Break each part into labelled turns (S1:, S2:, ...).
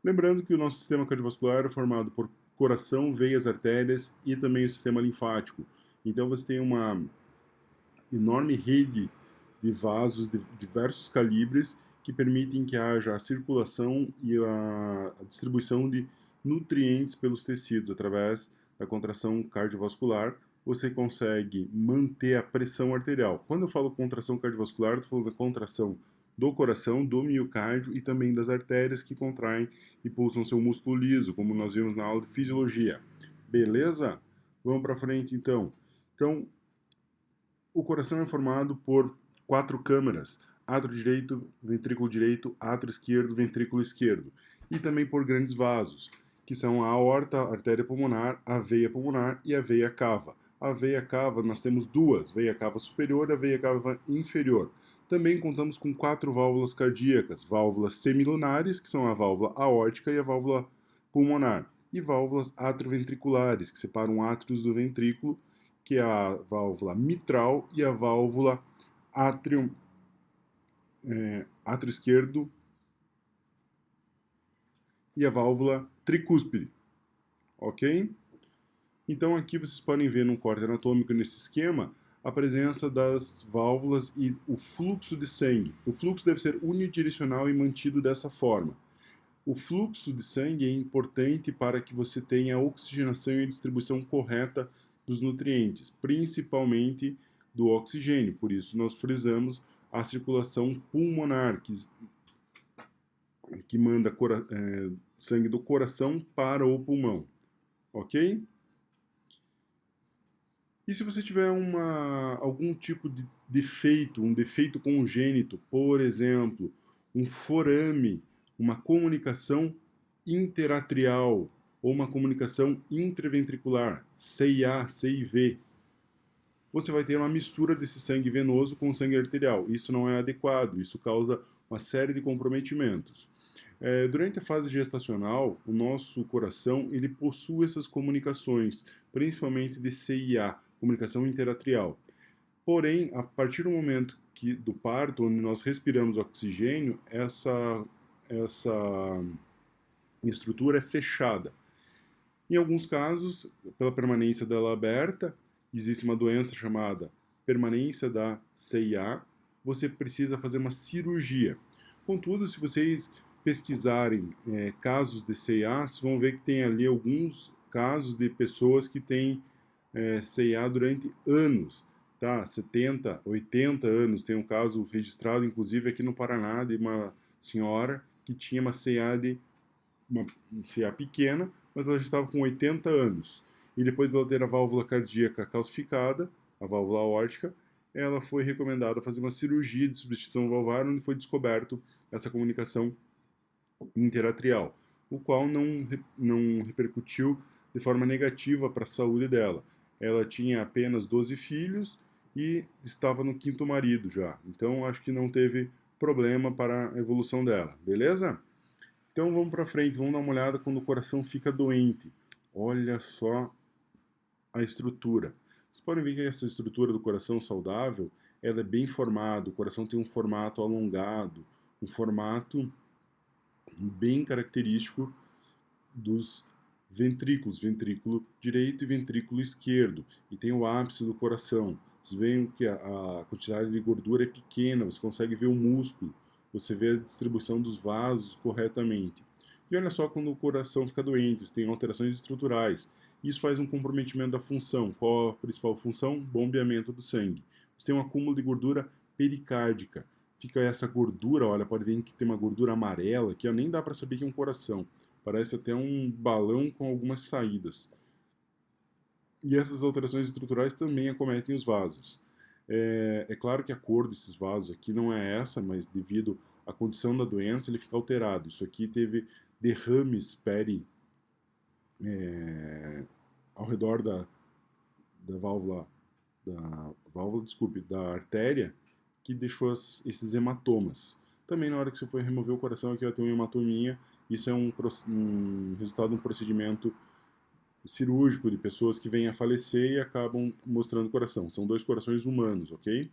S1: Lembrando que o nosso sistema cardiovascular é formado por coração, veias, artérias e também o sistema linfático. Então você tem uma enorme rede de vasos de diversos calibres que permitem que haja a circulação e a distribuição de nutrientes pelos tecidos através da contração cardiovascular. Você consegue manter a pressão arterial. Quando eu falo contração cardiovascular, estou falando da contração do coração, do miocárdio e também das artérias que contraem e pulsam seu músculo liso, como nós vimos na aula de fisiologia. Beleza? Vamos para frente então. Então, o coração é formado por 4 câmaras: átrio direito, átrio esquerdo, ventrículo esquerdo, e também por grandes vasos, que são a aorta, a artéria pulmonar, a veia pulmonar e a veia cava. A veia cava, nós temos duas: veia cava superior e a veia cava inferior. Também contamos com 4 válvulas cardíacas: válvulas semilunares, que são a válvula aórtica e a válvula pulmonar, e válvulas atrioventriculares, que separam átrios do ventrículo, que é a válvula mitral e a válvula átrio, átrio esquerdo e a válvula tricúspide, ok? Então aqui vocês podem ver no corte anatômico nesse esquema a presença das válvulas e o fluxo de sangue. O fluxo deve ser unidirecional e mantido dessa forma. O fluxo de sangue é importante para que você tenha a oxigenação e a distribuição correta dos nutrientes, principalmente do oxigênio. Por isso, nós frisamos a circulação pulmonar, que manda sangue do coração para o pulmão. Ok? E se você tiver algum tipo de defeito, um defeito congênito, por exemplo, um forame, uma comunicação interatrial ou uma comunicação intraventricular, CIA, CIV, você vai ter uma mistura desse sangue venoso com sangue arterial. Isso não é adequado, isso causa uma série de comprometimentos. Durante a fase gestacional, o nosso coração ele possui essas comunicações, principalmente de CIA, comunicação interatrial. Porém, a partir do momento do parto, onde nós respiramos oxigênio, essa estrutura é fechada. Em alguns casos, pela permanência dela aberta, existe uma doença chamada permanência da CIA, você precisa fazer uma cirurgia. Contudo, se vocês pesquisarem casos de CIA, vocês vão ver que tem ali alguns casos de pessoas que têm CIA durante anos, tá? 70, 80 anos. Tem um caso registrado, inclusive, aqui no Paraná, de uma senhora que tinha uma CA pequena, mas ela já estava com 80 anos. E depois dela ter a válvula cardíaca calcificada, a válvula aórtica, ela foi recomendada fazer uma cirurgia de substituição valvar, onde foi descoberto essa comunicação interatrial, o qual não repercutiu de forma negativa para a saúde dela. Ela tinha apenas 12 filhos e estava no quinto marido já. Então acho que não teve problema para a evolução dela, beleza? Então vamos para frente, vamos dar uma olhada quando o coração fica doente. Olha só a estrutura. Vocês podem ver que essa estrutura do coração saudável, ela é bem formada, o coração tem um formato alongado, um formato bem característico dos ventrículos, ventrículo direito e ventrículo esquerdo, e tem o ápice do coração. Vocês veem que a quantidade de gordura é pequena, você consegue ver o músculo, você vê a distribuição dos vasos corretamente. E olha só quando o coração fica doente, você tem alterações estruturais. Isso faz um comprometimento da função. Qual a principal função? Bombeamento do sangue. Você tem um acúmulo de gordura pericárdica. Fica essa gordura, olha, pode ver que tem uma gordura amarela, que nem dá para saber que é um coração. Parece até um balão com algumas saídas. E essas alterações estruturais também acometem os vasos. É claro que a cor desses vasos aqui não é essa, mas devido à condição da doença ele fica alterado. Isso aqui teve derrames ao redor da artéria, que deixou esses hematomas. Também na hora que você for remover o coração aqui vai ter uma hematominha. Isso é um resultado de um procedimento cirúrgico de pessoas que vêm a falecer e acabam mostrando o coração. São dois corações humanos, ok?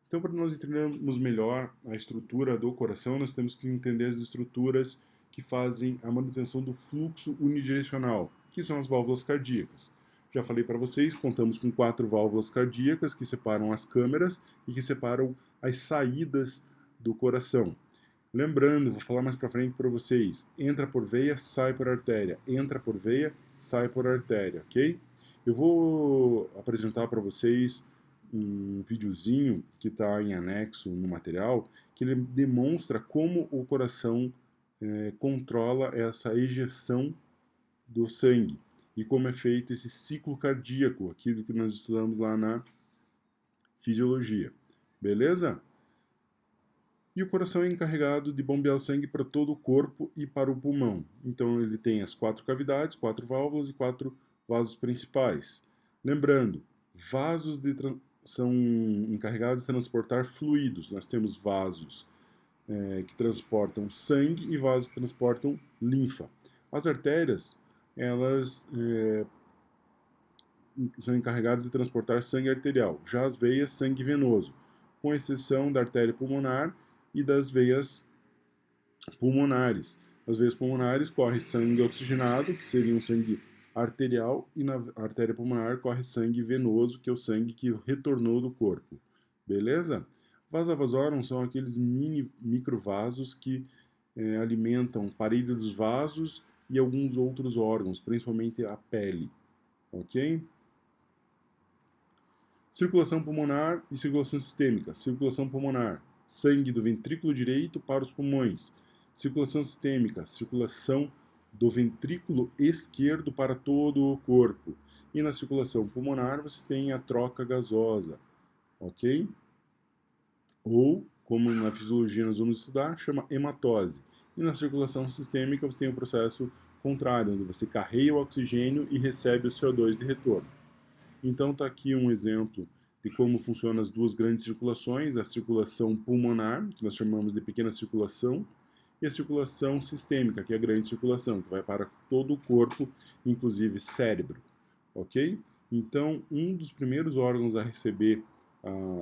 S1: Então, para nós entendermos melhor a estrutura do coração, nós temos que entender as estruturas que fazem a manutenção do fluxo unidirecional, que são as válvulas cardíacas. Já falei para vocês, contamos com 4 válvulas cardíacas que separam as câmeras e que separam as saídas do coração. Lembrando, vou falar mais para frente para vocês, entra por veia, sai por artéria, entra por veia, sai por artéria, ok? Eu vou apresentar para vocês um videozinho que está em anexo no material, que ele demonstra como o coração controla essa ejeção do sangue e como é feito esse ciclo cardíaco, aquilo que nós estudamos lá na fisiologia. Beleza? E o coração é encarregado de bombear o sangue para todo o corpo e para o pulmão. Então ele tem as 4 cavidades, 4 válvulas e 4 vasos principais. Lembrando, vasos são encarregados de transportar fluidos. Nós temos vasos que transportam sangue e vasos que transportam linfa. As artérias, elas são encarregadas de transportar sangue arterial. Já as veias, sangue venoso, com exceção da artéria pulmonar e das veias pulmonares. Nas veias pulmonares corre sangue oxigenado, que seria um sangue arterial, e na artéria pulmonar corre sangue venoso, que é o sangue que retornou do corpo. Beleza? Vasa vasorum são aqueles microvasos que alimentam a parede dos vasos e alguns outros órgãos, principalmente a pele. Ok? Circulação pulmonar e circulação sistêmica. Circulação pulmonar, sangue do ventrículo direito para os pulmões. Circulação sistêmica, circulação do ventrículo esquerdo para todo o corpo. E na circulação pulmonar você tem a troca gasosa, ok? Ou, como na fisiologia nós vamos estudar, chama hematose. E na circulação sistêmica você tem o processo contrário, onde você carrega o oxigênio e recebe o CO2 de retorno. Então está aqui um exemplo de como funcionam as duas grandes circulações, a circulação pulmonar, que nós chamamos de pequena circulação, e a circulação sistêmica, que é a grande circulação, que vai para todo o corpo, inclusive cérebro, ok? Então, um dos primeiros órgãos a receber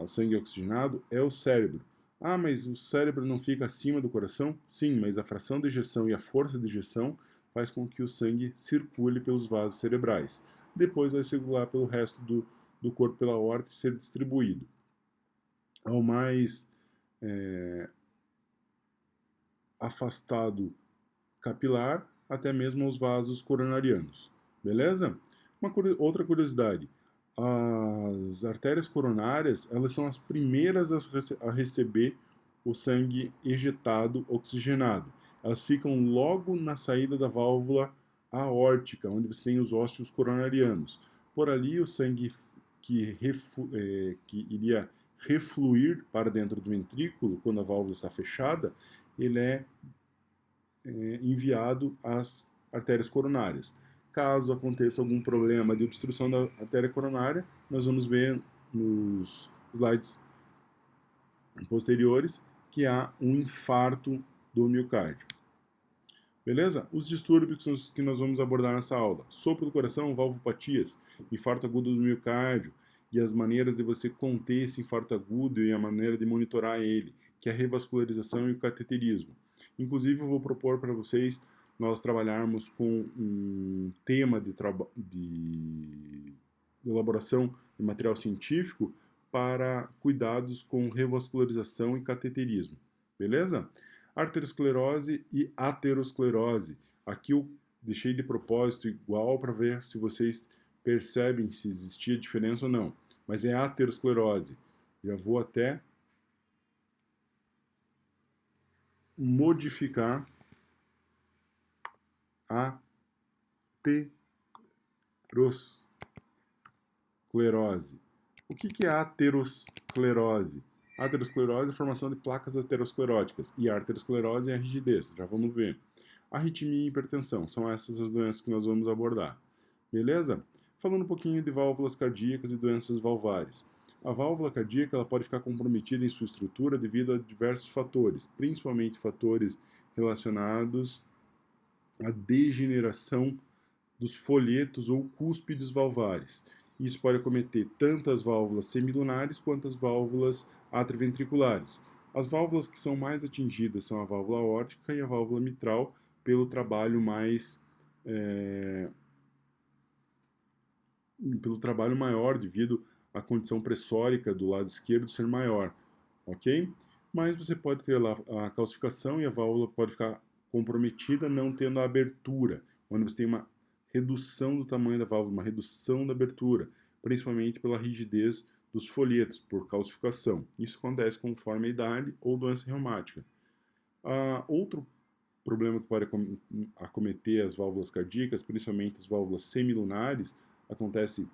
S1: sangue oxigenado é o cérebro. Ah, mas o cérebro não fica acima do coração? Sim, mas a fração de ejeção e a força de ejeção faz com que o sangue circule pelos vasos cerebrais. Depois vai circular pelo resto do corpo pela aorta e ser distribuído ao mais afastado capilar, até mesmo aos vasos coronarianos. Beleza? Outra curiosidade, as artérias coronárias, elas são as primeiras a receber o sangue ejetado oxigenado. Elas ficam logo na saída da válvula aórtica, onde você tem os ósseos coronarianos. Por ali, o sangue que iria refluir para dentro do ventrículo, quando a válvula está fechada, ele é enviado às artérias coronárias. Caso aconteça algum problema de obstrução da artéria coronária, nós vamos ver nos slides posteriores que há um infarto do miocárdio. Beleza? Os distúrbios que nós vamos abordar nessa aula: sopro do coração, valvopatias, infarto agudo do miocárdio e as maneiras de você conter esse infarto agudo e a maneira de monitorar ele, que é a revascularização e o cateterismo. Inclusive, eu vou propor para vocês nós trabalharmos com um tema de elaboração de material científico para cuidados com revascularização e cateterismo. Beleza? Arteriosclerose e aterosclerose. Aqui eu deixei de propósito igual para ver se vocês percebem se existia diferença ou não. Mas é aterosclerose. Já vou até modificar aterosclerose. O que é aterosclerose? Aterosclerose é a formação de placas ateroscleróticas e a arteriosclerose é a rigidez, já vamos ver. Arritmia e hipertensão, são essas as doenças que nós vamos abordar. Beleza? Falando um pouquinho de válvulas cardíacas e doenças valvares. A válvula cardíaca ela pode ficar comprometida em sua estrutura devido a diversos fatores, principalmente fatores relacionados à degeneração dos folhetos ou cúspides valvares. Isso pode acometer tanto as válvulas semilunares quanto as válvulas atrioventriculares. As válvulas que são mais atingidas são a válvula aórtica e a válvula mitral, pelo trabalho mais pelo trabalho maior devido à condição pressórica do lado esquerdo ser maior, ok? Mas você pode ter lá a calcificação e a válvula pode ficar comprometida não tendo a abertura, onde você tem uma redução do tamanho da válvula, uma redução da abertura, principalmente pela rigidez dos folhetos, por calcificação. Isso acontece conforme a idade ou doença reumática. Outro problema que pode acometer as válvulas cardíacas, principalmente as válvulas semilunares, acontece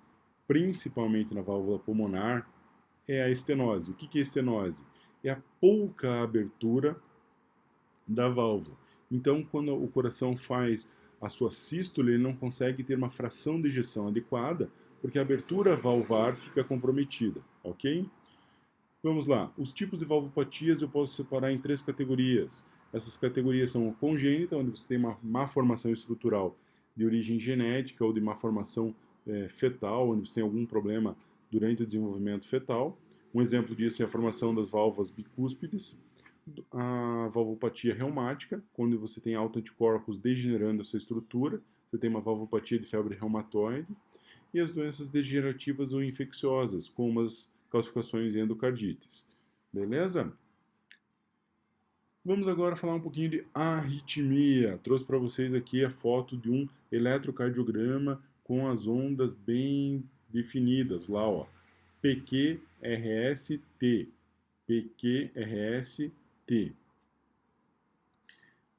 S1: principalmente na válvula pulmonar, é a estenose. O que é estenose? É a pouca abertura da válvula. Então, quando o coração faz a sua sístole, ele não consegue ter uma fração de ejeção adequada, porque a abertura valvar fica comprometida, ok? Vamos lá. Os tipos de valvopatias eu posso separar em 3 categorias. Essas categorias são a congênita, onde você tem uma má formação estrutural de origem genética ou de má formação fetal, onde você tem algum problema durante o desenvolvimento fetal. Um exemplo disso é a formação das válvulas bicúspides, a valvopatia reumática, quando você tem autoanticorpos degenerando essa estrutura, você tem uma valvopatia de febre reumatoide, e as doenças degenerativas ou infecciosas, como as calcificações e endocardites. Beleza? Vamos agora falar um pouquinho de arritmia. Trouxe para vocês aqui a foto de um eletrocardiograma com as ondas bem definidas lá, ó. PQRST. PQRST.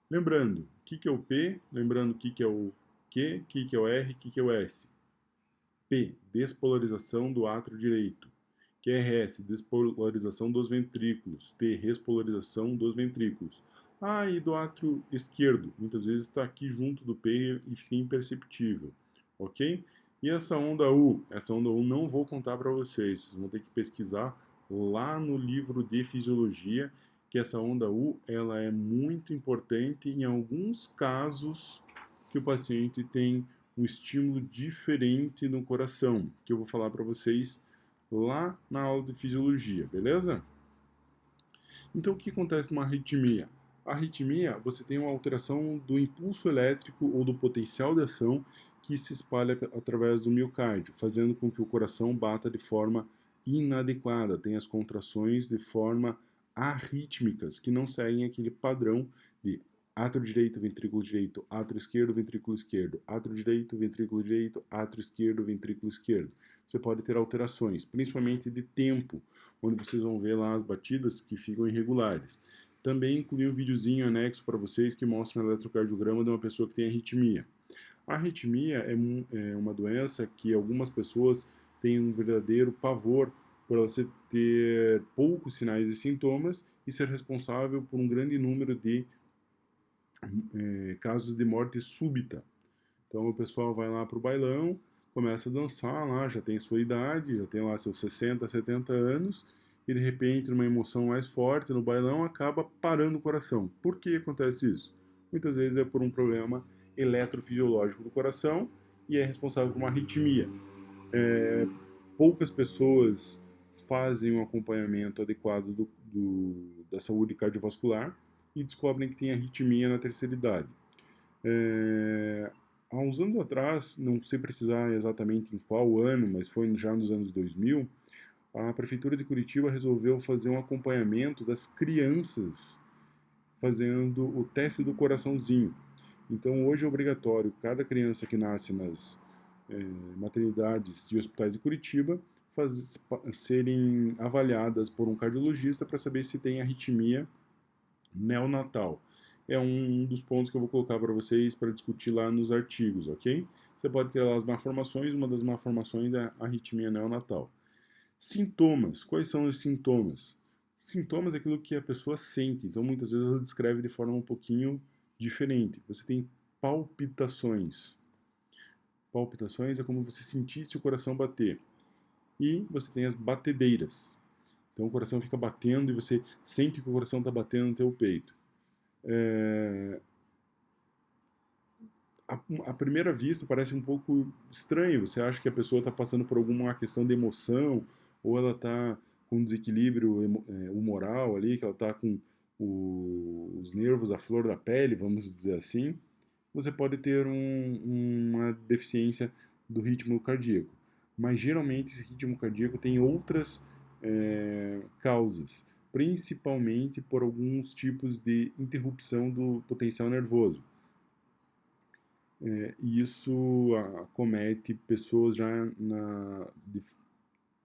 S1: Lembrando, o que é o P? Lembrando o que é o Q? O que é o R? O que é o S? P, despolarização do átrio direito. QRS, despolarização dos ventrículos. T, respolarização dos ventrículos. E do átrio esquerdo, muitas vezes está aqui junto do P e fica imperceptível, ok? E essa onda U? Essa onda U não vou contar para vocês, vocês vão ter que pesquisar lá no livro de fisiologia, que essa onda U ela é muito importante em alguns casos que o paciente tem um estímulo diferente no coração, que eu vou falar para vocês lá na aula de fisiologia, beleza? Então, o que acontece numa arritmia? A arritmia, você tem uma alteração do impulso elétrico ou do potencial de ação que se espalha através do miocárdio, fazendo com que o coração bata de forma inadequada, tenha as contrações de forma arrítmicas, que não seguem aquele padrão de átrio direito, ventrículo direito, átrio esquerdo, ventrículo esquerdo, átrio direito, ventrículo direito, átrio esquerdo, ventrículo esquerdo. Você pode ter alterações, principalmente de tempo, onde vocês vão ver lá as batidas que ficam irregulares. Também incluí um videozinho anexo para vocês que mostra um eletrocardiograma de uma pessoa que tem arritmia. A arritmia é uma doença que algumas pessoas têm um verdadeiro pavor por você ter poucos sinais e sintomas e ser responsável por um grande número de casos de morte súbita. Então o pessoal vai lá para o bailão, começa a dançar lá, já tem sua idade, já tem lá seus 60, 70 anos, e de repente, numa emoção mais forte no bailão, acaba parando o coração. Por que acontece isso? Muitas vezes é por um problema eletrofisiológico do coração e é responsável por uma arritmia. Poucas pessoas fazem um acompanhamento adequado da saúde cardiovascular e descobrem que tem arritmia na terceira idade. Há uns anos atrás, não sei precisar exatamente em qual ano, mas foi já nos anos 2000, a Prefeitura de Curitiba resolveu fazer um acompanhamento das crianças fazendo o teste do coraçãozinho. Então, hoje é obrigatório cada criança que nasce nas maternidades e hospitais de Curitiba serem avaliadas por um cardiologista para saber se tem arritmia neonatal. É um dos pontos que eu vou colocar para vocês para discutir lá nos artigos, ok? Você pode ter lá as malformações, uma das malformações é a arritmia neonatal. Sintomas. Quais são os sintomas? Sintomas é aquilo que a pessoa sente, então muitas vezes ela descreve de forma um pouquinho diferente. Você tem palpitações. Palpitações é como você sentisse o coração bater. E você tem as batedeiras. Então o coração fica batendo e você sente que o coração está batendo no teu peito. À primeira vista parece um pouco estranho, você acha que a pessoa está passando por alguma questão de emoção, ou ela está com desequilíbrio humoral ali, que ela está com os nervos à flor da pele, vamos dizer assim, você pode ter uma deficiência do ritmo cardíaco. Mas geralmente esse ritmo cardíaco tem outras causas, principalmente por alguns tipos de interrupção do potencial nervoso. E isso acomete pessoas já de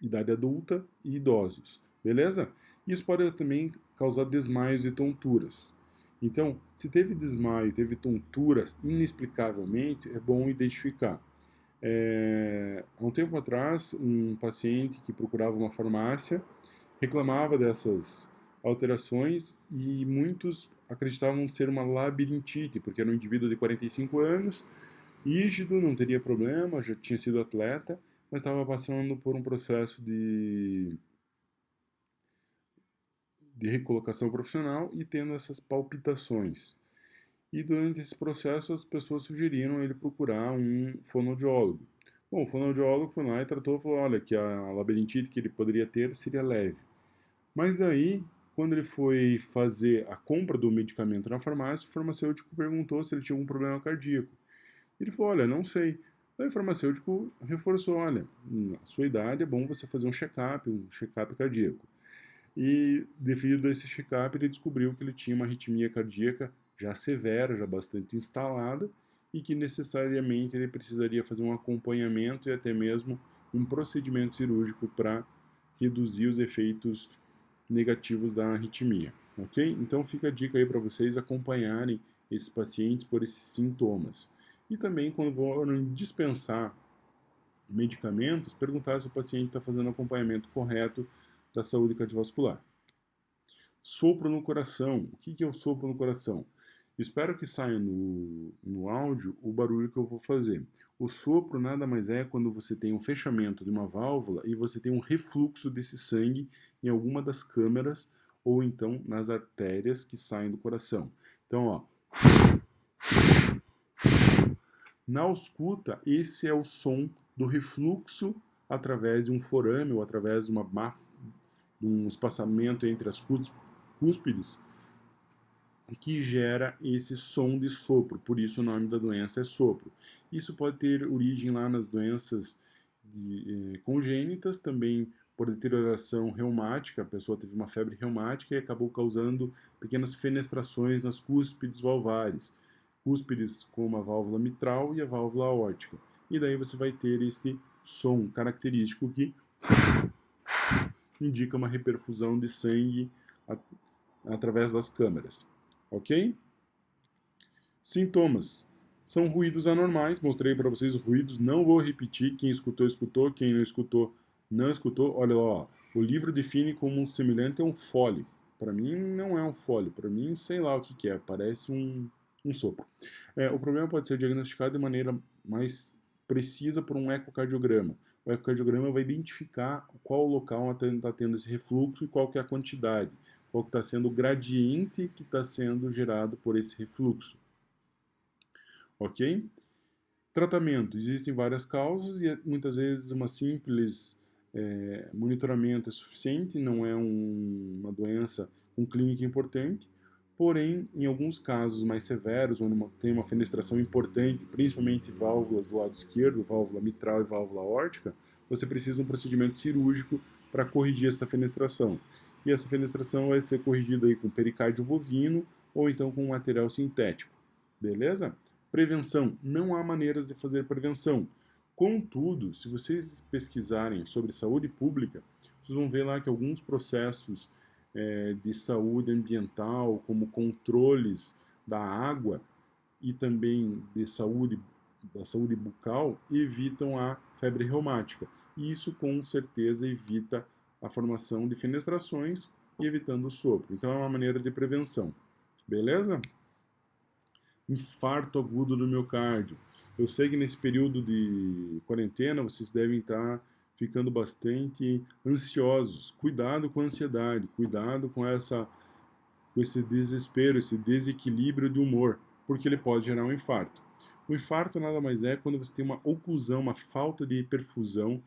S1: idade adulta e idosos, beleza? Isso pode também causar desmaios e tonturas. Então, se teve desmaio, teve tonturas inexplicavelmente, é bom identificar. Há um tempo atrás, um paciente que procurava uma farmácia reclamava dessas alterações e muitos acreditavam ser uma labirintite, porque era um indivíduo de 45 anos, rígido, não teria problema, já tinha sido atleta, mas estava passando por um processo de recolocação profissional e tendo essas palpitações. E durante esse processo as pessoas sugeriram ele procurar um fonoaudiólogo. Bom, o fonoaudiólogo foi lá e tratou e falou, olha, que a labirintite que ele poderia ter seria leve. Mas daí, quando ele foi fazer a compra do medicamento na farmácia, o farmacêutico perguntou se ele tinha algum problema cardíaco. Ele falou, olha, não sei. Aí o farmacêutico reforçou, olha, na sua idade é bom você fazer um check-up cardíaco. E devido a esse check-up, ele descobriu que ele tinha uma arritmia cardíaca já severa, já bastante instalada, e que necessariamente ele precisaria fazer um acompanhamento e até mesmo um procedimento cirúrgico para reduzir os efeitos negativos da arritmia, ok? Então fica a dica aí para vocês acompanharem esses pacientes por esses sintomas. E também quando vão dispensar medicamentos, perguntar se o paciente está fazendo acompanhamento correto da saúde cardiovascular. Sopro no coração. O que é o sopro no coração? Espero que saia no áudio o barulho que eu vou fazer. O sopro nada mais é quando você tem um fechamento de uma válvula e você tem um refluxo desse sangue em alguma das câmeras ou então nas artérias que saem do coração. Então, ó, na ausculta, esse é o som do refluxo através de um forame ou através de um espaçamento entre as cúspides que gera esse som de sopro, por isso o nome da doença é sopro. Isso pode ter origem lá nas doenças congênitas, também por deterioração reumática, a pessoa teve uma febre reumática e acabou causando pequenas fenestrações nas cúspides valvares, cúspides como a válvula mitral e a válvula aórtica. E daí você vai ter esse som característico que indica uma reperfusão de sangue através das câmeras. Ok? Sintomas. São ruídos anormais, mostrei para vocês os ruídos, não vou repetir, quem escutou, escutou, quem não escutou, não escutou. Olha lá, ó. O livro define como um semelhante a um fole. Para mim não é um fole, para mim sei lá o que é, parece um sopro. O problema pode ser diagnosticado de maneira mais precisa por um ecocardiograma. O ecocardiograma vai identificar qual local está tendo esse refluxo e qual que é a quantidade, qual que está sendo o gradiente que está sendo gerado por esse refluxo. Ok? Tratamento. Existem várias causas e muitas vezes uma simples monitoramento é suficiente, não é uma doença com clínica importante, porém, em alguns casos mais severos, onde tem uma fenestração importante, principalmente válvulas do lado esquerdo, válvula mitral e válvula aórtica, você precisa de um procedimento cirúrgico para corrigir essa fenestração. E essa fenestração vai ser corrigida aí com pericárdio bovino ou então com material sintético. Beleza? Prevenção. Não há maneiras de fazer prevenção. Contudo, se vocês pesquisarem sobre saúde pública, vocês vão ver lá que alguns processos de saúde ambiental, como controles da água e também da saúde bucal, evitam a febre reumática. E isso com certeza evita a formação de fenestrações e evitando o sopro. Então é uma maneira de prevenção. Beleza? Infarto agudo do miocárdio. Eu sei que nesse período de quarentena vocês devem estar ficando bastante ansiosos. Cuidado com a ansiedade, cuidado com esse desespero, esse desequilíbrio de humor, porque ele pode gerar um infarto. O infarto nada mais é quando você tem uma oclusão, uma falta de perfusão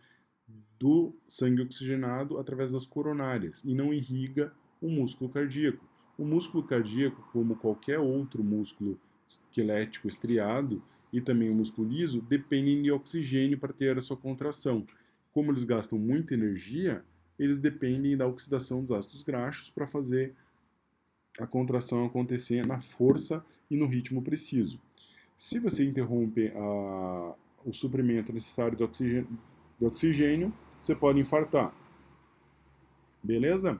S1: do sangue oxigenado através das coronárias e não irriga o músculo cardíaco. O músculo cardíaco, como qualquer outro músculo esquelético estriado e também o músculo liso, dependem de oxigênio para ter a sua contração. Como eles gastam muita energia, eles dependem da oxidação dos ácidos graxos para fazer a contração acontecer na força e no ritmo preciso. Se você interrompe o suprimento necessário do oxigênio, você pode infartar. Beleza?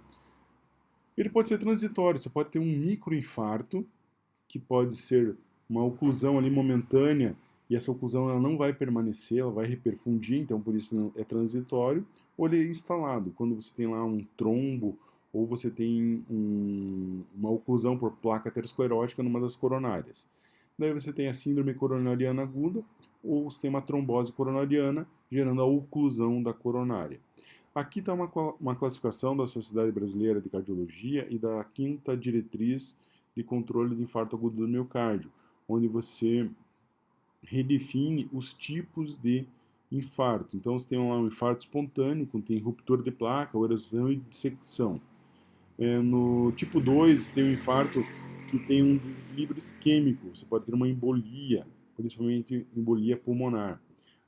S1: Ele pode ser transitório, você pode ter um microinfarto, que pode ser uma oclusão ali momentânea, e essa oclusão ela não vai permanecer, ela vai reperfundir, então por isso é transitório, ou ele é instalado, quando você tem lá um trombo, ou você tem uma oclusão por placa aterosclerótica numa das coronárias. Daí você tem a síndrome coronariana aguda, ou você tem uma trombose coronariana, gerando a oclusão da coronária. Aqui está uma classificação da Sociedade Brasileira de Cardiologia e da quinta diretriz de controle de infarto agudo do miocárdio, onde você redefine os tipos de infarto. Então, você tem lá um infarto espontâneo, quando tem ruptura de placa, erosão e dissecção. No tipo 2, tem um infarto que tem um desequilíbrio isquêmico, você pode ter uma embolia, principalmente embolia pulmonar.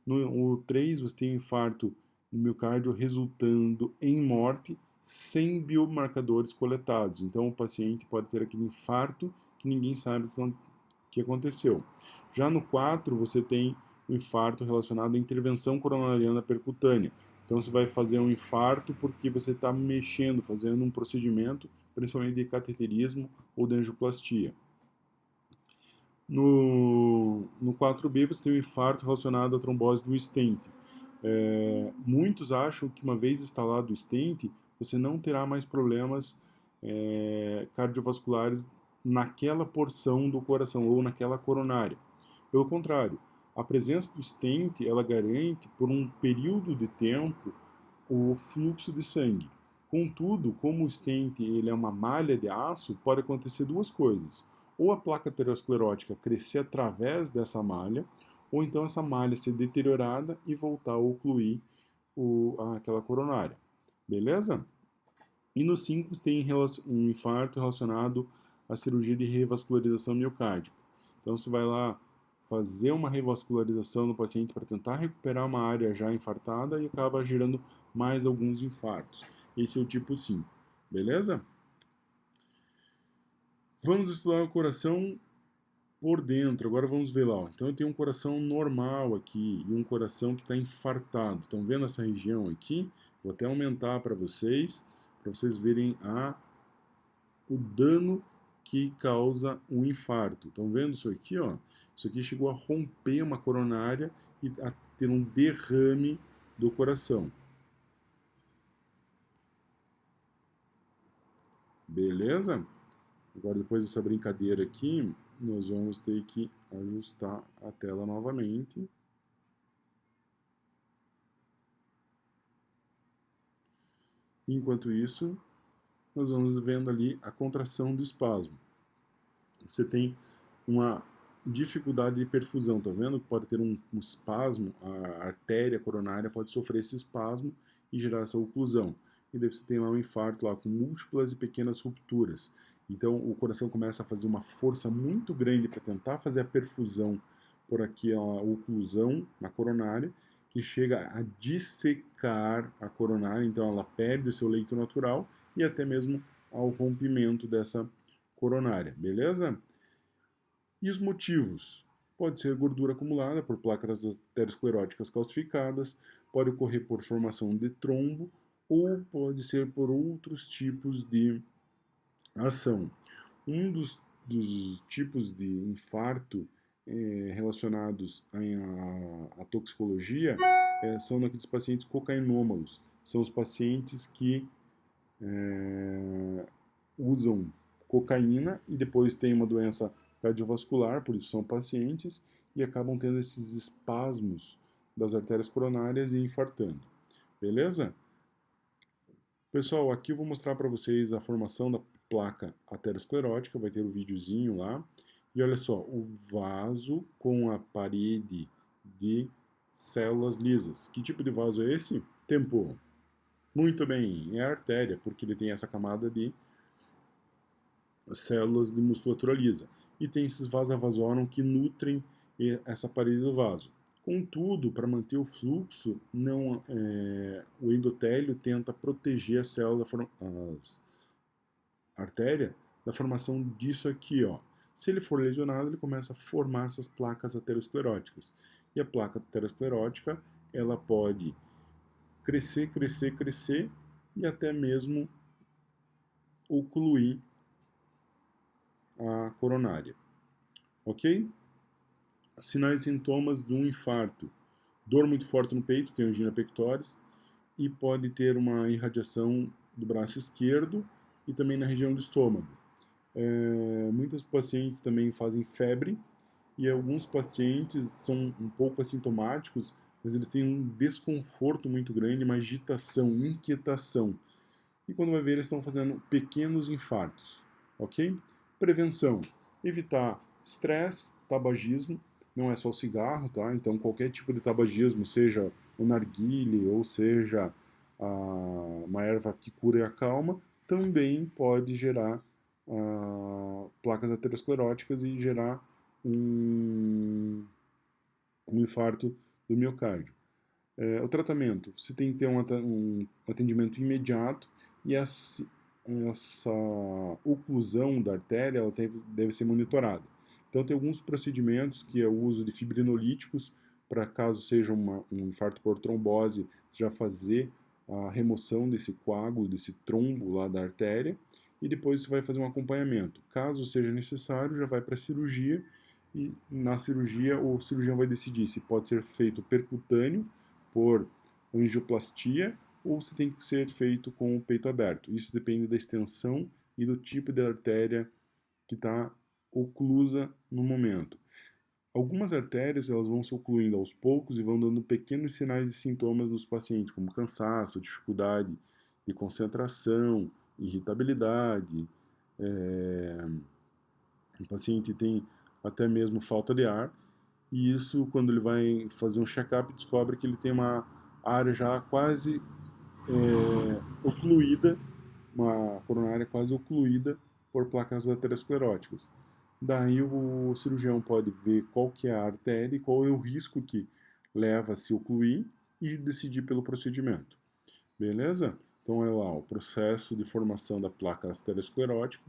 S1: No 3, você tem um infarto no miocárdio resultando em morte sem biomarcadores coletados. Então, o paciente pode ter aquele infarto que ninguém sabe o que aconteceu. Já no 4, você tem um infarto relacionado à intervenção coronariana percutânea. Então, você vai fazer um infarto porque você está mexendo, fazendo um procedimento, principalmente de cateterismo ou de angioplastia. No 4B, você tem um infarto relacionado à trombose do stent. Muitos acham que uma vez instalado o stent, você não terá mais problemas cardiovasculares naquela porção do coração ou naquela coronária. Pelo contrário, a presença do stent ela garante por um período de tempo o fluxo de sangue. Contudo, como o stent ele é uma malha de aço, pode acontecer duas coisas. Ou a placa aterosclerótica crescer através dessa malha, ou então essa malha ser deteriorada e voltar a ocluir aquela coronária. Beleza? E no 5 você tem um infarto relacionado à cirurgia de revascularização miocárdica. Então você vai lá fazer uma revascularização no paciente para tentar recuperar uma área já infartada e acaba gerando mais alguns infartos. Esse é o tipo 5. Beleza? Vamos estudar o coração por dentro. Agora vamos ver lá. Então eu tenho um coração normal aqui e um coração que está infartado. Estão vendo essa região aqui? Vou até aumentar para vocês verem o dano que causa um infarto. Estão vendo isso aqui? Ó? Isso aqui chegou a romper uma coronária e a ter um derrame do coração. Beleza? Agora, depois dessa brincadeira aqui, nós vamos ter que ajustar a tela novamente. Enquanto isso, nós vamos vendo ali a contração do espasmo. Você tem uma dificuldade de perfusão, tá vendo? Pode ter um espasmo, a artéria coronária pode sofrer esse espasmo e gerar essa oclusão. E daí você tem lá um infarto lá com múltiplas e pequenas rupturas. Então o coração começa a fazer uma força muito grande para tentar fazer a perfusão por aqui a oclusão na coronária, que chega a dissecar a coronária, então ela perde o seu leito natural e até mesmo ao rompimento dessa coronária, beleza? E os motivos? Pode ser gordura acumulada por placas ateroscleróticas calcificadas, pode ocorrer por formação de trombo ou pode ser por outros tipos de ação. Um dos tipos de infarto relacionados à toxicologia são naqueles pacientes cocainômalos. São os pacientes que usam cocaína e depois têm uma doença cardiovascular, por isso são pacientes, e acabam tendo esses espasmos das artérias coronárias e infartando. Beleza? Pessoal, aqui eu vou mostrar para vocês a formação da placa aterosclerótica, vai ter um videozinho lá. E olha só, o vaso com a parede de células lisas. Que tipo de vaso é esse? Tempo. Muito bem, é a artéria, porque ele tem essa camada de células de musculatura lisa. E tem esses vasorum que nutrem essa parede do vaso. Contudo, para manter o fluxo, o endotélio tenta proteger a célula, a artéria, da formação disso aqui, ó. Se ele for lesionado, ele começa a formar essas placas ateroscleróticas. E a placa aterosclerótica, ela pode crescer, crescer, crescer e até mesmo ocluir a coronária. Ok? Sinais e sintomas de um infarto. Dor muito forte no peito, que é angina pectoris, e pode ter uma irradiação do braço esquerdo e também na região do estômago. Muitos pacientes também fazem febre e alguns pacientes são um pouco assintomáticos, mas eles têm um desconforto muito grande, uma agitação, inquietação. E quando vai ver, eles estão fazendo pequenos infartos, ok? Prevenção: evitar estresse, tabagismo, não é só o cigarro, tá? Então qualquer tipo de tabagismo, seja o narguile ou seja uma erva que cura e acalma, também pode gerar placas ateroscleróticas e gerar um infarto do miocárdio. O tratamento: você tem que ter um atendimento imediato e essa oclusão da artéria ela deve ser monitorada. Então, tem alguns procedimentos que é o uso de fibrinolíticos, para caso seja um infarto por trombose, já fazer a remoção desse coágulo, desse trombo lá da artéria, e depois você vai fazer um acompanhamento. Caso seja necessário, já vai para a cirurgia, e na cirurgia o cirurgião vai decidir se pode ser feito percutâneo, por angioplastia, ou se tem que ser feito com o peito aberto. Isso depende da extensão e do tipo de artéria que está oclusa no momento. Algumas artérias elas vão se ocluindo aos poucos e vão dando pequenos sinais e sintomas nos pacientes, como cansaço, dificuldade de concentração, irritabilidade. O paciente tem até mesmo falta de ar, e isso, quando ele vai fazer um check-up, descobre que ele tem uma área já quase ocluída, uma coronária quase ocluída por placas ateroscleróticas. Daí o cirurgião pode ver qual que é a artéria e qual é o risco que leva a se ocluir e decidir pelo procedimento. Beleza? Então é lá o processo de formação da placa aterosclerótica,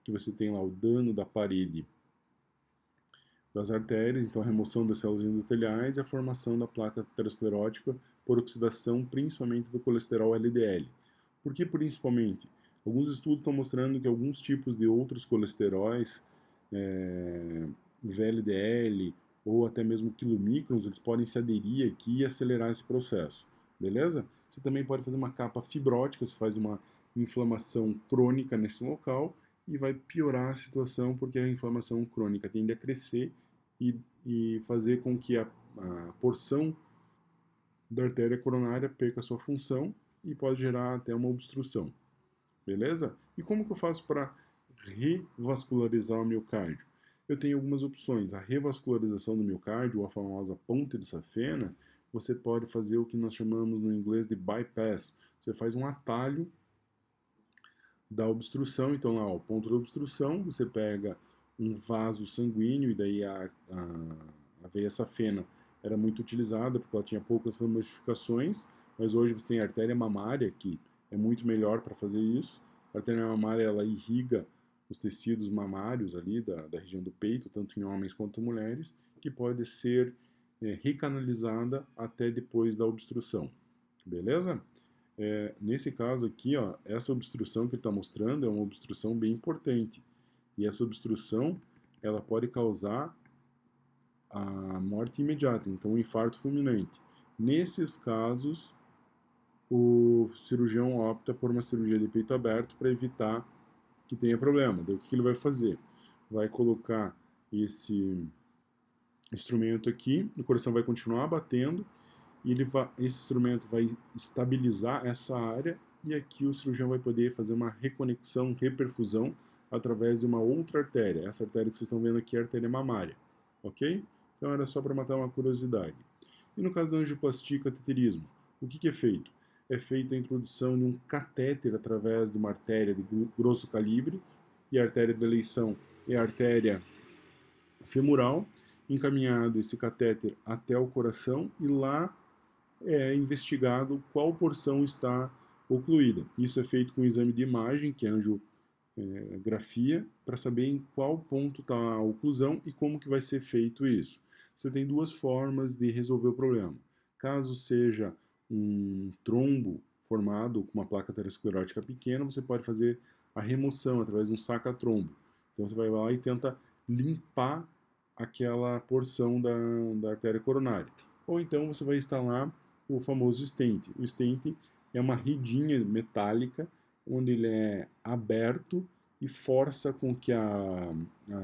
S1: que você tem lá o dano da parede das artérias, então a remoção das células endoteliais e a formação da placa aterosclerótica por oxidação, principalmente do colesterol LDL. Por que principalmente? Alguns estudos estão mostrando que alguns tipos de outros colesteróis, VLDL ou até mesmo quilomicrons, eles podem se aderir aqui e acelerar esse processo, beleza? Você também pode fazer uma capa fibrótica, você faz uma inflamação crônica nesse local e vai piorar a situação, porque a inflamação crônica tende a crescer e fazer com que a porção da artéria coronária perca sua função e pode gerar até uma obstrução. Beleza? E como que eu faço para revascularizar o miocárdio? Eu tenho algumas opções. A revascularização do miocárdio, ou a famosa ponte de safena, você pode fazer o que nós chamamos no inglês de bypass. Você faz um atalho da obstrução. Então, lá, o ponto da obstrução, você pega um vaso sanguíneo, e daí a veia safena era muito utilizada porque ela tinha poucas ramificações, mas hoje você tem a artéria mamária, que é muito melhor para fazer isso. A artéria mamária ela irriga os tecidos mamários ali da região do peito, tanto em homens quanto em mulheres, que pode ser recanalizada até depois da obstrução. Beleza? Nesse caso aqui, ó, essa obstrução que ele está mostrando é uma obstrução bem importante. E essa obstrução ela pode causar a morte imediata, então um infarto fulminante. Nesses casos, o cirurgião opta por uma cirurgia de peito aberto para evitar que tenha problema. Daí o que ele vai fazer? Vai colocar esse instrumento aqui, o coração vai continuar batendo, e esse instrumento vai estabilizar essa área, e aqui o cirurgião vai poder fazer uma reconexão, reperfusão, através de uma outra artéria. Essa artéria que vocês estão vendo aqui é a artéria mamária, ok? Então era só para matar uma curiosidade. E no caso da angioplastia e cateterismo, o que é feito? É feita a introdução de um catéter através de uma artéria de grosso calibre, e a artéria da eleição é a artéria femoral, encaminhado esse catéter até o coração e lá é investigado qual porção está ocluída. Isso é feito com um exame de imagem, que é angiografia, para saber em qual ponto está a oclusão e como que vai ser feito isso. Você tem duas formas de resolver o problema. Caso seja um trombo formado com uma placa aterosclerótica pequena, você pode fazer a remoção através de um saca-trombo. Então você vai lá e tenta limpar aquela porção da artéria coronária. Ou então você vai instalar o famoso stent. O stent é uma redinha metálica onde ele é aberto e força com que a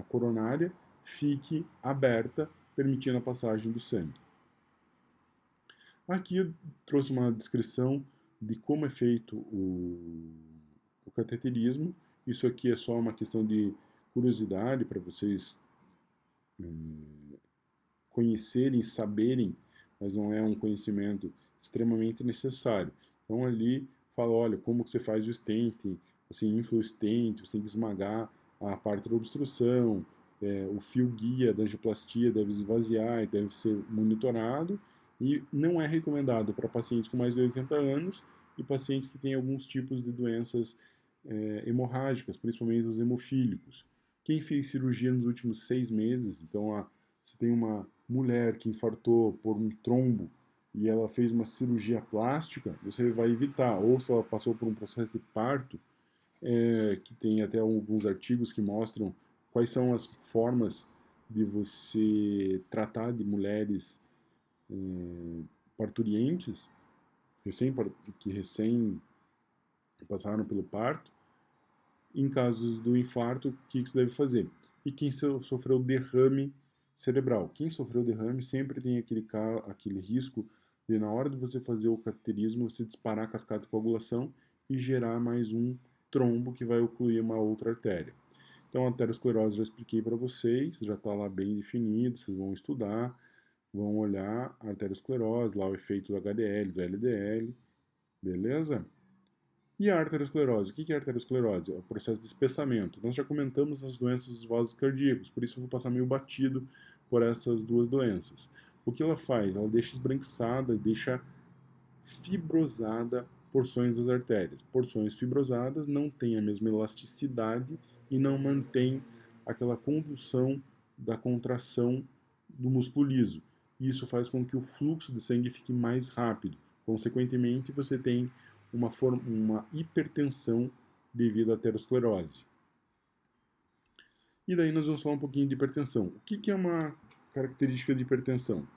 S1: coronária fique aberta, permitindo a passagem do sangue. Aqui eu trouxe uma descrição de como é feito o cateterismo. Isso aqui é só uma questão de curiosidade para vocês conhecerem, saberem, mas não é um conhecimento extremamente necessário. Então ali fala, olha, como que você faz o stent, você infla o stent, você tem que esmagar a parte da obstrução, o fio guia da angioplastia deve esvaziar e deve ser monitorado, e não é recomendado para pacientes com mais de 80 anos e pacientes que têm alguns tipos de doenças hemorrágicas, principalmente os hemofílicos. Quem fez cirurgia nos últimos 6 meses, então você tem uma mulher que infartou por um trombo e ela fez uma cirurgia plástica, você vai evitar. Ou se ela passou por um processo de parto, que tem até alguns artigos que mostram quais são as formas de você tratar de mulheres parturientes, que recém passaram pelo parto. Em casos do infarto, o que se deve fazer? E quem sofreu derrame cerebral? Quem sofreu derrame sempre tem aquele risco de, na hora de você fazer o cateterismo, você disparar a cascata de coagulação e gerar mais um trombo que vai ocluir uma outra artéria. Então, a arteriosclerose já expliquei para vocês, já está lá bem definido, vocês vão estudar, vão olhar a arteriosclerose, lá o efeito do HDL, do LDL, beleza? E a arteriosclerose? O que é a arteriosclerose? É o processo de espessamento. Nós já comentamos as doenças dos vasos cardíacos, por isso eu vou passar meio batido por essas duas doenças. O que ela faz? Ela deixa esbranquiçada, deixa fibrosada porções das artérias. Porções fibrosadas não têm a mesma elasticidade e não mantém aquela condução da contração do músculo liso. Isso faz com que o fluxo de sangue fique mais rápido. Consequentemente, você tem uma hipertensão devido à aterosclerose. E daí nós vamos falar um pouquinho de hipertensão. O que é uma característica de hipertensão?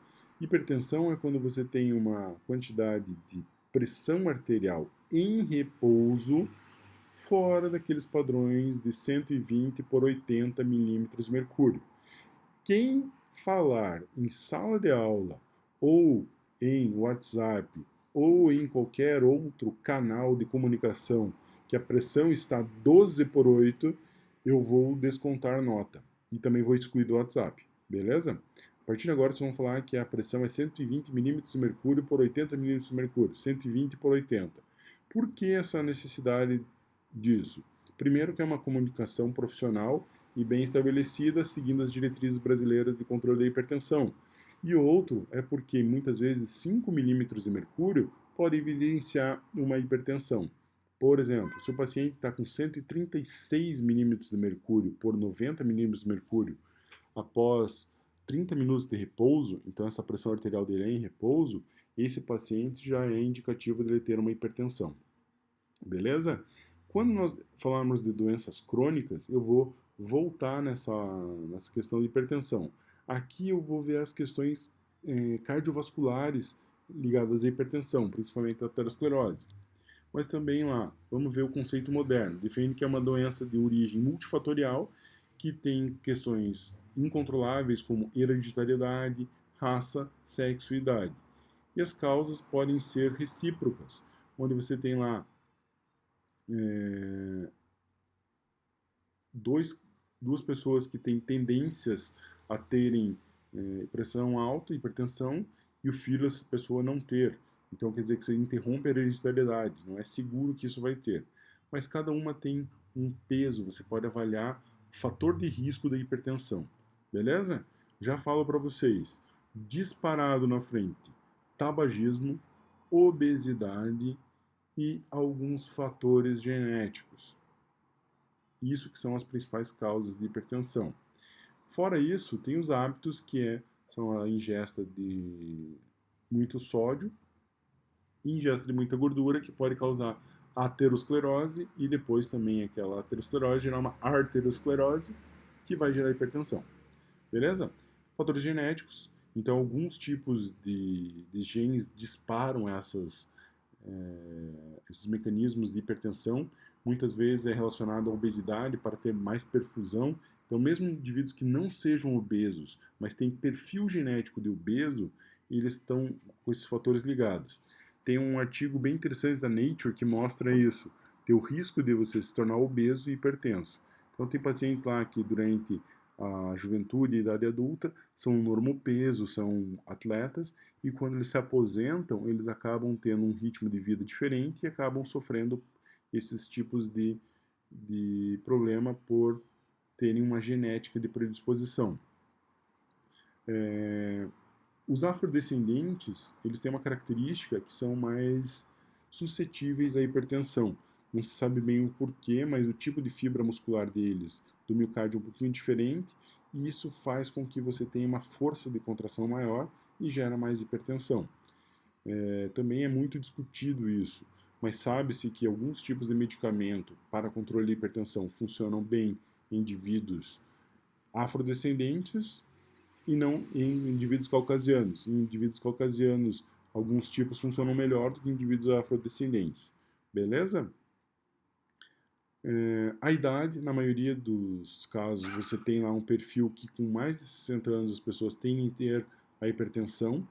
S1: Hipertensão é quando você tem uma quantidade de pressão arterial em repouso fora daqueles padrões de 120 por 80 milímetros mercúrio. Quem falar em sala de aula ou em WhatsApp ou em qualquer outro canal de comunicação que a pressão está 12 por 8, eu vou descontar nota. E também vou excluir do WhatsApp, beleza? A partir de agora, vocês vão falar que a pressão é 120 milímetros de mercúrio por 80 milímetros de mercúrio. 120 por 80. Por que essa necessidade disso? Primeiro que é uma comunicação profissional e bem estabelecida, seguindo as diretrizes brasileiras de controle da hipertensão. E outro é porque muitas vezes 5 milímetros de mercúrio pode evidenciar uma hipertensão. Por exemplo, se o paciente está com 136 milímetros de mercúrio por 90 milímetros de mercúrio após 30 minutos de repouso, então essa pressão arterial dele é em repouso, esse paciente já é indicativo de ele ter uma hipertensão. Beleza? Quando nós falarmos de doenças crônicas, eu vou voltar nessa questão de hipertensão. Aqui eu vou ver as questões cardiovasculares ligadas à hipertensão, principalmente a aterosclerose. Mas também lá, vamos ver o conceito moderno. Defende que é uma doença de origem multifatorial que tem questões incontroláveis como hereditariedade, raça, sexo e idade. E as causas podem ser recíprocas, onde você tem lá duas pessoas que têm tendências a terem pressão alta, hipertensão, e o filho dessa pessoa não ter. Então quer dizer que você interrompe a hereditariedade, não é seguro que isso vai ter. mas cada uma tem um peso, você pode avaliar o fator de risco da hipertensão, beleza? Já falo para vocês, disparado na frente, tabagismo, obesidade e alguns fatores genéticos. Isso que são as principais causas de hipertensão. Fora isso, tem os hábitos são a ingesta de muito sódio, ingesta de muita gordura, que pode causar aterosclerose e depois também aquela aterosclerose gerar uma arteriosclerose, que vai gerar hipertensão. Beleza? Fatores genéticos. Então, alguns tipos de genes disparam esses mecanismos de hipertensão. Muitas vezes é relacionado à obesidade para ter mais perfusão. Então, mesmo indivíduos que não sejam obesos, mas têm perfil genético de obeso, eles estão com esses fatores ligados. Tem um artigo bem interessante da Nature que mostra isso. Tem o risco de você se tornar obeso e hipertenso. Então, tem pacientes lá que durante a juventude e a idade adulta são normopeso, são atletas, e quando eles se aposentam, eles acabam tendo um ritmo de vida diferente e acabam sofrendo esses tipos de problema por terem uma genética de predisposição. Os afrodescendentes, eles têm uma característica que são mais suscetíveis à hipertensão. Não se sabe bem o porquê, mas o tipo de fibra muscular deles, do miocárdio, é um pouquinho diferente, e isso faz com que você tenha uma força de contração maior e gera mais hipertensão. Também é muito discutido isso, mas sabe-se que alguns tipos de medicamento para controle de hipertensão funcionam bem em indivíduos afrodescendentes e não em indivíduos caucasianos. Em indivíduos caucasianos, alguns tipos funcionam melhor do que em indivíduos afrodescendentes. Beleza? A idade, na maioria dos casos, você tem lá um perfil que com mais de 60 anos as pessoas tendem a ter a hipertensão,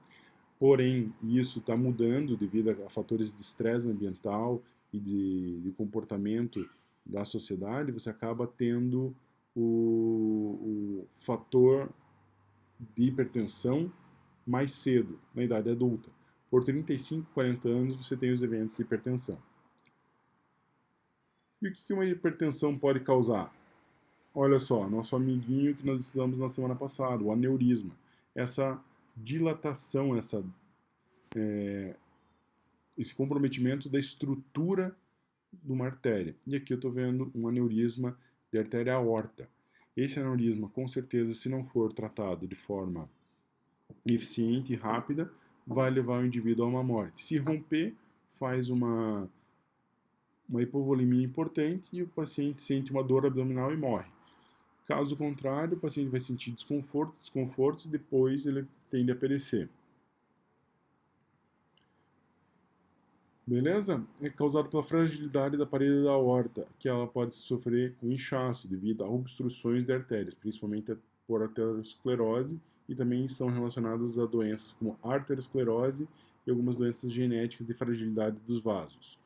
S1: porém isso está mudando devido a fatores de estresse ambiental e de comportamento da sociedade, você acaba tendo o fator de hipertensão mais cedo, na idade adulta. Por 35, 40 anos você tem os eventos de hipertensão. E o que uma hipertensão pode causar? Olha só, nosso amiguinho que nós estudamos na semana passada, o aneurisma. Essa dilatação, esse comprometimento da estrutura de uma artéria. E aqui eu estou vendo um aneurisma de artéria aorta. Esse aneurisma, com certeza, se não for tratado de forma eficiente e rápida, vai levar o indivíduo a uma morte. Se romper, faz uma hipovolemia importante e o paciente sente uma dor abdominal e morre. Caso contrário, o paciente vai sentir desconfortos e depois ele tende a perecer. Beleza? É causado pela fragilidade da parede da aorta, que ela pode sofrer com inchaço devido a obstruções de artérias, principalmente por aterosclerose, e também estão relacionadas a doenças como arteriosclerose e algumas doenças genéticas de fragilidade dos vasos.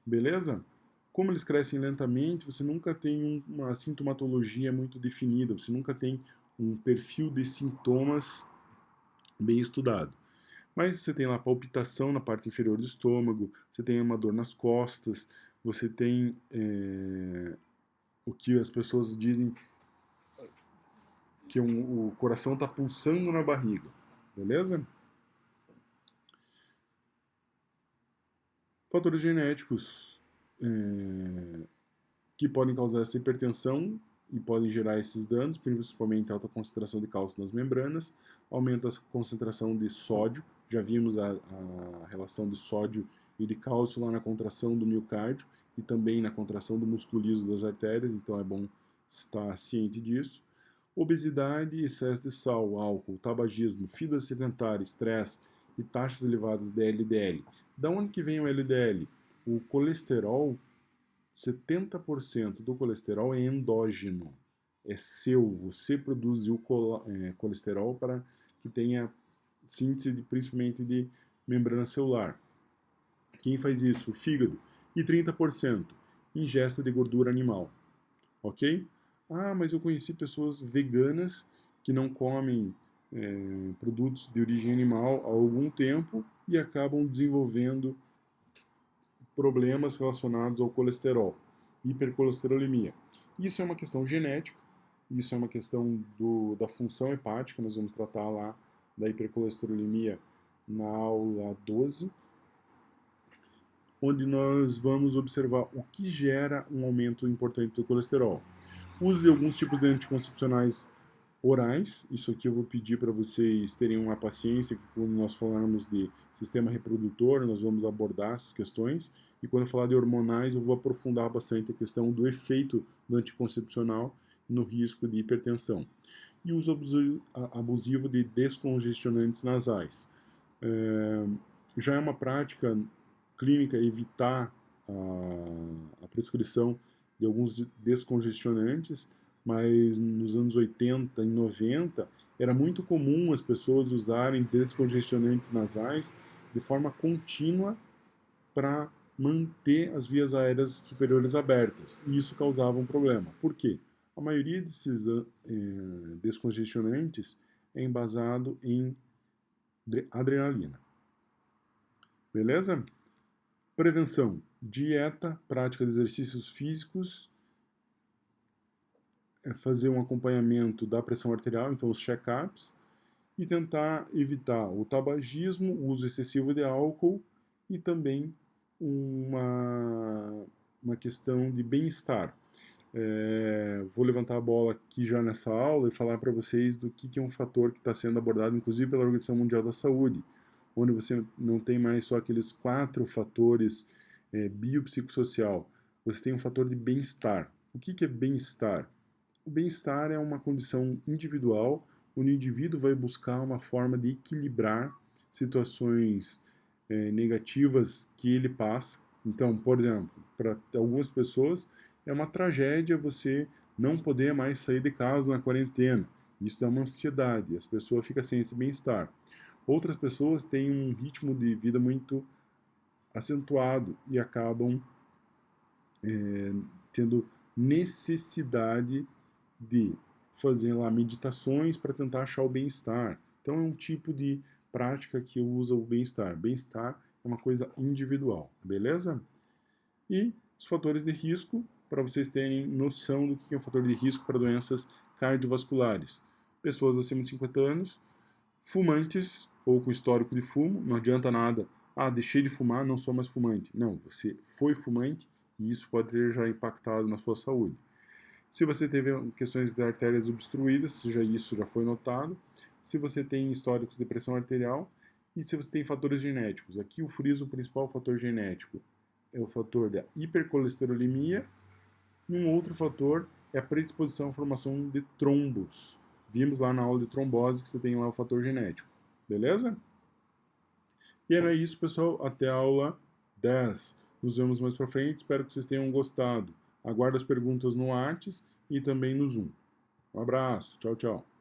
S1: Beleza? Como eles crescem lentamente, você nunca tem uma sintomatologia muito definida, você nunca tem um perfil de sintomas bem estudado. Mas você tem lá palpitação na parte inferior do estômago, você tem uma dor nas costas, você tem o que as pessoas dizem que o coração está pulsando na barriga, beleza? Fatores genéticos que podem causar essa hipertensão e podem gerar esses danos, principalmente alta concentração de cálcio nas membranas, aumenta a concentração de sódio, já vimos a relação de sódio e de cálcio lá na contração do miocárdio e também na contração do músculo liso das artérias, então é bom estar ciente disso. Obesidade, excesso de sal, álcool, tabagismo, vida sedentária, estresse e taxas elevadas de LDL. Da onde que vem o LDL? O colesterol, 70% do colesterol é endógeno, é seu, você produziu colesterol para que tenha síntese principalmente de membrana celular. Quem faz isso? O fígado. E 30% ingesta de gordura animal, ok? Ah, mas eu conheci pessoas veganas que não comem produtos de origem animal há algum tempo e acabam desenvolvendo problemas relacionados ao colesterol, hipercolesterolemia. Isso é uma questão genética, isso é uma questão da função hepática, nós vamos tratar lá da hipercolesterolemia na aula 12, onde nós vamos observar o que gera um aumento importante do colesterol. O uso de alguns tipos de anticoncepcionais orais, isso aqui eu vou pedir para vocês terem uma paciência, que quando nós falarmos de sistema reprodutor, nós vamos abordar essas questões, e quando eu falar de hormonais, eu vou aprofundar bastante a questão do efeito do anticoncepcional no risco de hipertensão. E o uso abusivo de descongestionantes nasais. Já é uma prática clínica evitar a prescrição de alguns descongestionantes, mas nos anos 80 e 90 era muito comum as pessoas usarem descongestionantes nasais de forma contínua para manter as vias aéreas superiores abertas. E isso causava um problema. Por quê? A maioria desses descongestionantes é embasado em adrenalina. Beleza? Prevenção, dieta, prática de exercícios físicos, fazer um acompanhamento da pressão arterial, então os check-ups, e tentar evitar o tabagismo, o uso excessivo de álcool e também uma questão de bem-estar. Vou levantar a bola aqui já nessa aula e falar para vocês do que é um fator que está sendo abordado, inclusive pela Organização Mundial da Saúde, onde você não tem mais só aqueles 4 fatores biopsicossocial, você tem um fator de bem-estar. O que é bem-estar? O bem-estar é uma condição individual, onde o indivíduo vai buscar uma forma de equilibrar situações negativas que ele passa. Então, por exemplo, para algumas pessoas é uma tragédia você não poder mais sair de casa na quarentena. Isso dá uma ansiedade, as pessoas ficam sem esse bem-estar. Outras pessoas têm um ritmo de vida muito acentuado e acabam tendo necessidade de fazer lá meditações para tentar achar o bem-estar. Então é um tipo de prática que usa o bem-estar. Bem-estar é uma coisa individual, beleza? E os fatores de risco, para vocês terem noção do que é um fator de risco para doenças cardiovasculares. Pessoas acima de 50 anos, fumantes ou com histórico de fumo, não adianta nada. Deixei de fumar, não sou mais fumante. Não, você foi fumante e isso pode ter já impactado na sua saúde. Se você teve questões de artérias obstruídas, isso já foi notado. Se você tem históricos de pressão arterial e se você tem fatores genéticos. Aqui eu friso o principal fator genético é o fator da hipercolesterolemia e um outro fator é a predisposição à formação de trombos. Vimos lá na aula de trombose que você tem lá o fator genético. Beleza? E era isso, pessoal. Até a aula 10. Nos vemos mais pra frente. Espero que vocês tenham gostado. Aguardo as perguntas no Whats e também no Zoom. Um abraço. Tchau, tchau.